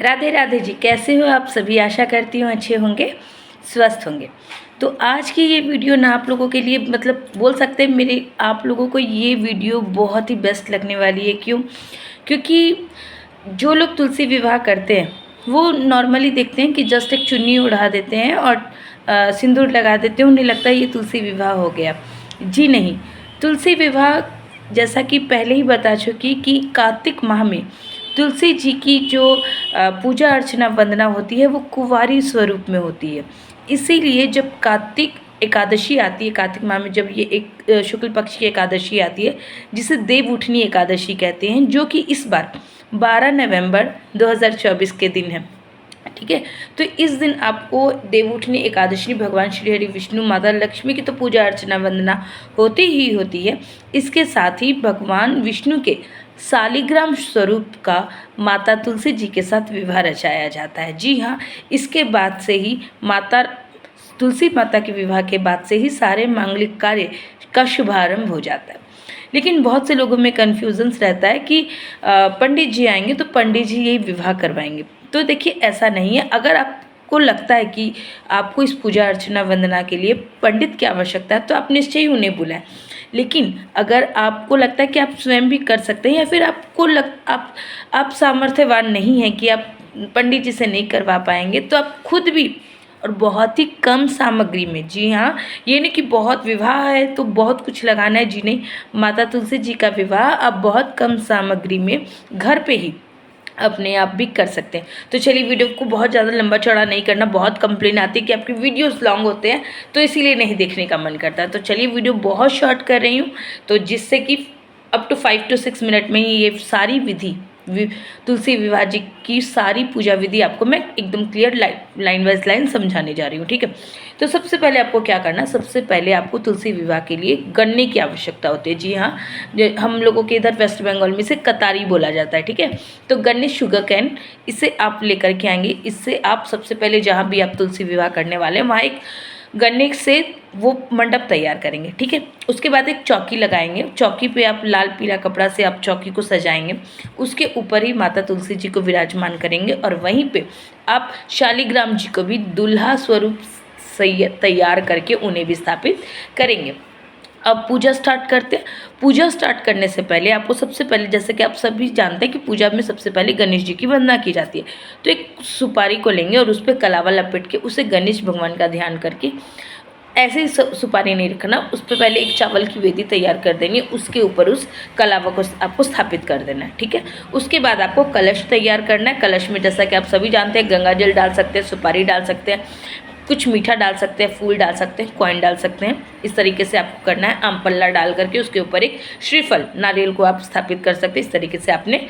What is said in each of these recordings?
राधे राधे जी, कैसे हो आप सभी। आशा करती हूँ अच्छे होंगे, स्वस्थ होंगे। तो आज की ये वीडियो ना आप लोगों के लिए मतलब बोल सकते हैं मेरे आप लोगों को ये वीडियो बहुत ही बेस्ट लगने वाली है। क्यों? क्योंकि जो लोग तुलसी विवाह करते हैं वो नॉर्मली देखते हैं कि जस्ट एक चुन्नी उड़ा देते हैं और सिंदूर लगा देते हैं, उन्हें लगता है ये तुलसी विवाह हो गया। जी नहीं, तुलसी विवाह जैसा कि पहले ही बता चुकी कि कार्तिक माह में तुलसी जी की जो पूजा अर्चना वंदना होती है वो कुंवारी स्वरूप में होती है। इसीलिए जब कार्तिक एकादशी आती है, कार्तिक माह में जब ये एक शुक्ल पक्ष की एकादशी आती है जिसे देव उठनी एकादशी कहते हैं, जो कि इस बार 12 नवंबर 2024 के दिन है। ठीक है, तो इस दिन आपको देवउठनी एकादशी भगवान श्री हरि विष्णु माता लक्ष्मी की तो पूजा अर्चना वंदना होती ही होती है। इसके साथ ही भगवान विष्णु के शालिग्राम स्वरूप का माता तुलसी जी के साथ विवाह रचाया जाता है। जी हाँ, इसके बाद से ही माता तुलसी माता के विवाह के बाद से ही सारे मांगलिक कार्य का शुभारंभ हो जाता है। लेकिन बहुत से लोगों में कन्फ्यूजन्स रहता है कि पंडित जी आएंगे तो पंडित जी यही विवाह करवाएंगे। तो देखिए, ऐसा नहीं है। अगर आपको लगता है कि आपको इस पूजा अर्चना वंदना के लिए पंडित की आवश्यकता है तो आप निश्चय ही उन्हें बुलाएं। लेकिन अगर आपको लगता है कि आप स्वयं भी कर सकते हैं या फिर आप सामर्थ्यवान नहीं हैं कि आप पंडित जी से नहीं करवा पाएंगे, तो आप खुद भी और बहुत ही कम सामग्री में, जी हाँ, ये नहीं कि बहुत विवाह है तो बहुत कुछ लगाना है, जी नहीं, माता तुलसी जी का विवाह आप बहुत कम सामग्री में घर पे ही अपने आप भी कर सकते हैं। तो चलिए, वीडियो को बहुत ज़्यादा लंबा चौड़ा नहीं करना। बहुत कंप्लेन आती है कि आपके वीडियोस लॉन्ग होते हैं तो इसीलिए नहीं देखने का मन करता। तो चलिए, वीडियो बहुत शॉर्ट कर रही हूँ तो जिससे कि अप टू 5 to 6 मिनट में ही ये सारी विधि तुलसी विवाह जी की सारी पूजा विधि आपको मैं एकदम क्लियर लाइन वाइज लाइन समझाने जा रही हूँ। ठीक है, तो सबसे पहले आपको क्या करना, सबसे पहले आपको तुलसी विवाह के लिए गन्ने की आवश्यकता होती है। जी हाँ, हम लोगों के इधर वेस्ट बंगाल में इसे कतारी बोला जाता है। ठीक है, तो गन्ने शुगर कैन इसे आप लेकर के आएंगे। इससे आप सबसे पहले जहाँ भी आप तुलसी विवाह करने वाले हैं वहाँ एक गन्ने से वो मंडप तैयार करेंगे। ठीक है, उसके बाद एक चौकी लगाएंगे। चौकी पे आप लाल पीला कपड़ा से आप चौकी को सजाएंगे। उसके ऊपर ही माता तुलसी जी को विराजमान करेंगे और वहीं पे आप शालिग्राम जी को भी दूल्हा स्वरूप तैयार करके उन्हें भी स्थापित करेंगे। अब पूजा स्टार्ट करते हैं। पूजा स्टार्ट करने से पहले आपको सबसे पहले, जैसे कि आप सभी जानते हैं कि पूजा में सबसे पहले गणेश जी की वंदना की जाती है, तो एक सुपारी को लेंगे और उस पर कलावा लपेट के उसे गणेश भगवान का ध्यान करके, ऐसे ही सुपारी नहीं रखना, उस पर पहले एक चावल की वेदी तैयार कर देनी है, उसके ऊपर उस कलावा को आपको स्थापित कर देना है। ठीक है, उसके बाद आपको कलश तैयार करना है। कलश में जैसा कि आप सभी जानते हैं गंगा जल डाल सकते हैं, सुपारी डाल सकते हैं, कुछ मीठा डाल सकते हैं, फूल डाल सकते हैं, कॉइन डाल सकते हैं। इस तरीके से आपको करना है। आम पल्ला डाल करके उसके ऊपर एक श्रीफल नारियल को आप स्थापित कर सकते हैं। इस तरीके से आपने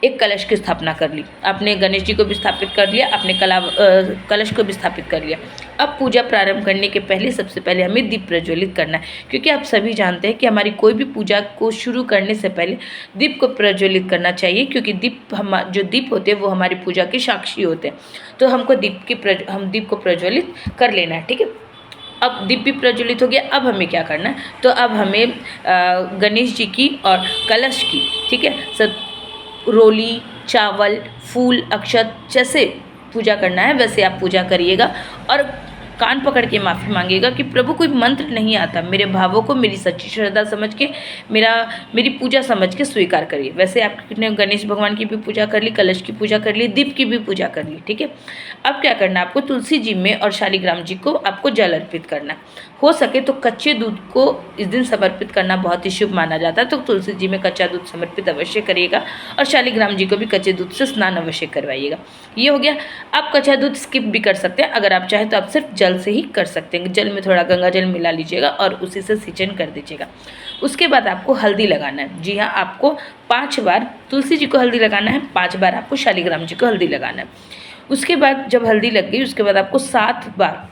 एक कलश की स्थापना कर ली। आपने गणेश जी को भी स्थापित कर लिया, आपने कलश को भी स्थापित कर लिया। अब पूजा प्रारंभ करने के पहले सबसे पहले हमें दीप प्रज्वलित करना है, क्योंकि आप सभी जानते हैं कि हमारी कोई भी पूजा को शुरू करने से पहले दीप को प्रज्वलित करना चाहिए, क्योंकि जो दीप होते हैं वो हमारी पूजा के साक्षी होते हैं। तो हमको हम दीप को प्रज्वलित कर लेना है। ठीक है, अब दीप भी प्रज्वलित हो गया। अब हमें क्या करना है, तो अब हमें गणेश जी की और कलश की, ठीक है, सब रोली, चावल, फूल, अक्षत जैसे पूजा करना है वैसे आप पूजा करिएगा और कान पकड़ के माफ़ी मांगिएगा कि प्रभु कोई मंत्र नहीं आता, मेरे भावों को मेरी सच्ची श्रद्धा समझ के मेरी पूजा समझ के स्वीकार करिए। वैसे आपने गणेश भगवान की भी पूजा कर ली, कलश की पूजा कर ली, दीप की भी पूजा कर ली। ठीक है, अब क्या करना है, आपको तुलसी जी में और शालिग्राम जी को आपको जल अर्पित करना है। हो सके तो कच्चे दूध को इस दिन समर्पित करना बहुत ही शुभ माना जाता है, तो तुलसी जी में कच्चा दूध समर्पित अवश्य करिएगा और शालिग्राम जी को भी कच्चे दूध से स्नान अवश्य करवाइएगा। ये हो गया। आप कच्चा दूध स्किप भी कर सकते हैं, अगर आप चाहें तो आप सिर्फ जल से ही कर सकते हैं। जल में थोड़ा गंगा जल मिला लीजिएगा और उसी से सिंचन कर दीजिएगा। उसके बाद आपको हल्दी लगाना है। जी हाँ, आपको 5 बार तुलसी जी को हल्दी लगाना है, 5 बार आपको शालिग्राम जी को हल्दी लगाना है। उसके बाद जब हल्दी लग गई उसके बाद आपको 7 बार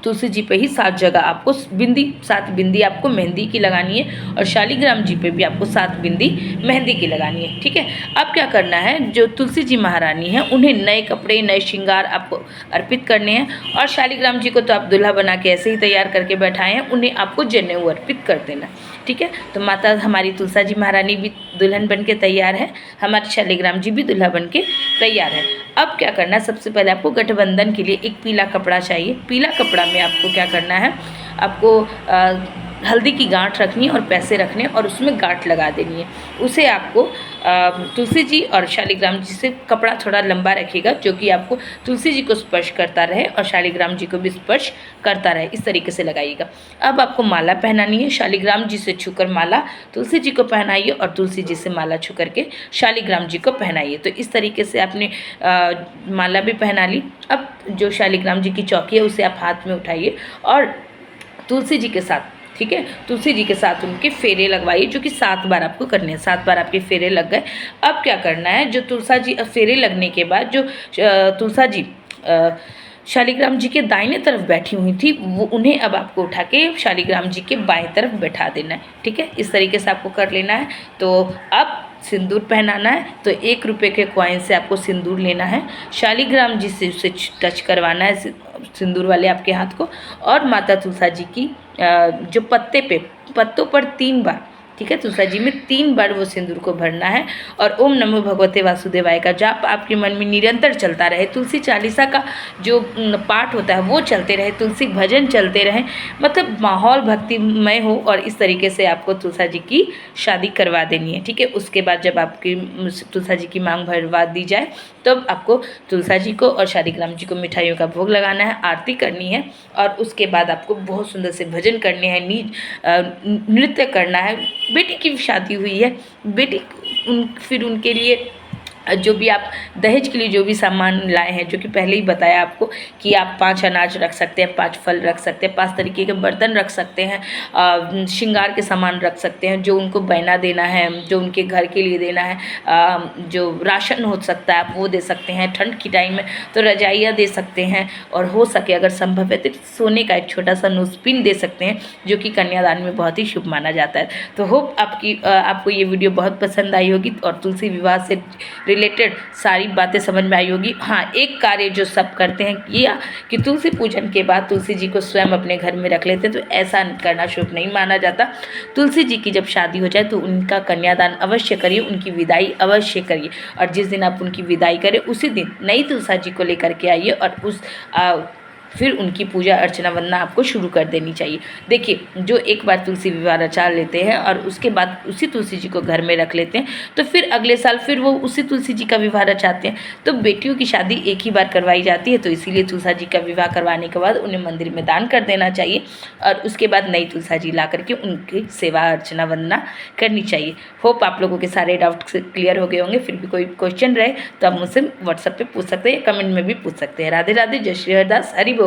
तुलसी जी पे ही 7 जगह आपको 7 बिंदी आपको मेहंदी की लगानी है और शालिग्राम जी पे भी आपको 7 बिंदी मेहंदी की लगानी है। ठीक है, अब क्या करना है, जो तुलसी जी महारानी हैं उन्हें नए कपड़े, नए श्रृंगार आपको अर्पित करने हैं और शालिग्राम जी को तो आप दूल्हा बना के ऐसे ही तैयार करके बैठाए हैं, उन्हें आपको जनेऊ अर्पित कर देना। ठीक है, तो माता हमारी तुलसी जी महारानी भी दुल्हन बन के तैयार है, हमारे शालिग्राम जी भी दूल्हा बन के तैयार है। अब क्या करना है, सबसे पहले आपको गठबंधन के लिए एक पीला कपड़ा चाहिए। पीला कपड़ा में आपको क्या करना है, आपको हल्दी की गांठ रखनी है और पैसे रखने और उसमें गांठ लगा देनी है। उसे आपको तुलसी जी और शालिग्राम जी से कपड़ा थोड़ा लंबा रखिएगा, जो कि आपको तुलसी जी को स्पर्श करता रहे और शालिग्राम जी को भी स्पर्श करता रहे, इस तरीके से लगाइएगा। अब आपको माला पहनानी है। शालिग्राम जी से छूकर माला तुलसी जी को पहनाइए और तुलसी जी से माला छू करके शालिग्राम जी को पहनाइए। तो इस तरीके से आपने माला भी पहना ली। अब जो शालिग्राम जी की चौकी है उसे आप हाथ में उठाइए और तुलसी जी के साथ, ठीक है, तुलसी जी के साथ उनके फेरे लगवाइए, जो कि 7 बार आपको करने हैं। 7 बार आपके फेरे लग गए। अब क्या करना है, जो तुलसा जी फेरे लगने के बाद जो तुलसा जी शालिग्राम जी के दाहिने तरफ बैठी हुई थी, वो उन्हें अब आपको उठा के शालिग्राम जी के बाएं तरफ बैठा देना है, ठीक है। इस तरीके से आपको कर लेना है। तो अब सिंदूर पहनाना है, तो 1 रुपये के कॉइन से आपको सिंदूर लेना है, शालिग्राम जी से उसे टच करवाना है सिंदूर वाले आपके हाथ को, और माता तुलसा जी की जो पत्तों पर 3 बार, ठीक है, तुलसा जी में 3 बार वो सिंदूर को भरना है। और ओम नमो भगवते वासुदेवाय का जाप आपके मन में निरंतर चलता रहे। तुलसी चालीसा का जो पाठ होता है वो चलते रहे, तुलसी भजन चलते रहे, मतलब माहौल भक्तिमय हो। और इस तरीके से आपको तुलसा जी की शादी करवा देनी है, ठीक है। उसके बाद जब आपकी तुलसा जी की मांग भरवा दी जाए, तब आपको तुलसा जी को और शालिग्राम जी को मिठाइयों का भोग लगाना है, आरती करनी है, और उसके बाद आपको बहुत सुंदर से भजन करने हैं, नृत्य करना है। बेटी की शादी हुई है, बेटी फिर उनके लिए जो भी आप दहेज के लिए जो भी सामान लाए हैं, जो कि पहले ही बताया आपको कि आप 5 अनाज रख सकते हैं, 5 फल रख सकते हैं, 5 तरीके के बर्तन रख सकते हैं, श्रृंगार के सामान रख सकते हैं, जो उनको बहना देना है, जो उनके घर के लिए देना है, जो राशन हो सकता है आप वो दे सकते हैं। ठंड की टाइम में तो रजाइयाँ दे सकते हैं, और हो सके अगर संभव है तो सोने का एक छोटा सा नोजपिन दे सकते हैं, जो कि कन्यादान में बहुत ही शुभ माना जाता है। तो होप आपको ये वीडियो बहुत पसंद आई होगी और तुलसी विवाह से रिलेटेड सारी बातें समझ में आई होगी। हाँ, एक कार्य जो सब करते हैं किया कि तुलसी पूजन के बाद तुलसी जी को स्वयं अपने घर में रख लेते हैं, तो ऐसा करना शुभ नहीं माना जाता। तुलसी जी की जब शादी हो जाए तो उनका कन्यादान अवश्य करिए, उनकी विदाई अवश्य करिए, और जिस दिन आप उनकी विदाई करें उसी दिन नई तुलसा जी को लेकर के आइए, और फिर उनकी पूजा अर्चना वंदना आपको शुरू कर देनी चाहिए। देखिए, जो एक बार तुलसी विवाह रचा लेते हैं और उसके बाद उसी तुलसी जी को घर में रख लेते हैं, तो फिर अगले साल फिर वो उसी तुलसी जी का विवाह रचाते हैं। तो बेटियों की शादी एक ही बार करवाई जाती है, तो इसीलिए तुलसा जी का विवाह करवाने के बाद उन्हें मंदिर में दान कर देना चाहिए, और उसके बाद नई तुलसा जी ला करके उनकी सेवा अर्चना वंदना करनी चाहिए। होप आप लोगों के सारे डाउट क्लियर हो गए होंगे। फिर भी कोई क्वेश्चन रहे तो आप मुझसे व्हाट्सएप पे पूछ सकते हैं या कमेंट में भी पूछ सकते हैं। राधे राधे, जय श्री हरिदास, हरि बोल।